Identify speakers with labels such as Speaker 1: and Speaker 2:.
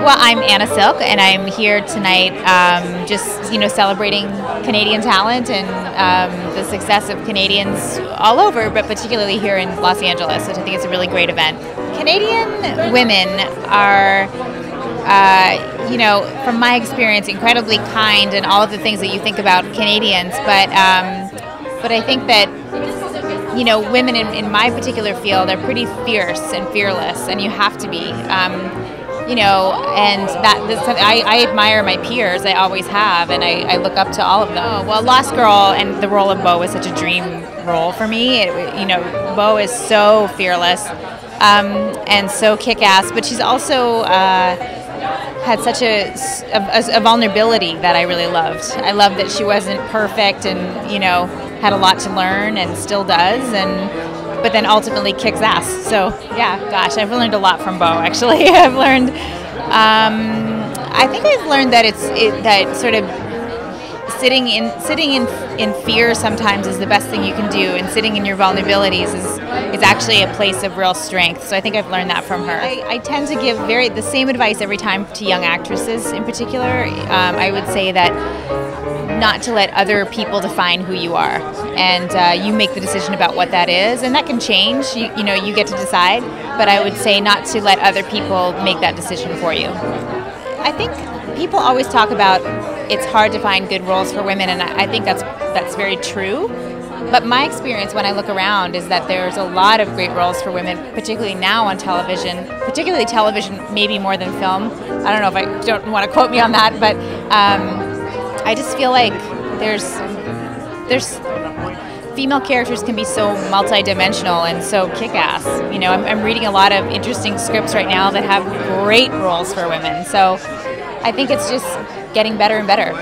Speaker 1: Well, I'm Anna Silk, and I'm here tonight just, celebrating Canadian talent and the success of Canadians all over, but particularly here in Los Angeles, which I think is a really great event. Canadian women are, from my experience, incredibly kind and all of the things that you think about Canadians, but I think that women in my particular field are pretty fierce and fearless, and you have to be. And I admire my peers. I always have, and I look up to all of them. Oh, well, Lost Girl and the role of Bo was such a dream role for me. Bo is so fearless and so kick-ass, but she's also had such a vulnerability that I really loved. I loved that she wasn't perfect and had a lot to learn and still does, but then ultimately kicks ass. So yeah, gosh, I've learned a lot from Bo. Actually, I've learned. I think I've learned that that sort of sitting in fear sometimes is the best thing you can do, and sitting in your vulnerabilities is actually a place of real strength. So I think I've learned that from her. I tend to give the same advice every time to young actresses in particular. I would say that not to let other people define who you are, and you make the decision about what that is, and that can change. You get to decide, but I would say not to let other people make that decision for you. I think people always talk about it's hard to find good roles for women, and I think that's very true. But my experience when I look around is that there's a lot of great roles for women, particularly now on television, particularly television, maybe more than film. I don't know if I don't want to quote me on that, but I just feel like there's female characters can be so multidimensional and so kick-ass. I'm reading a lot of interesting scripts right now that have great roles for women. So I think it's just getting better and better.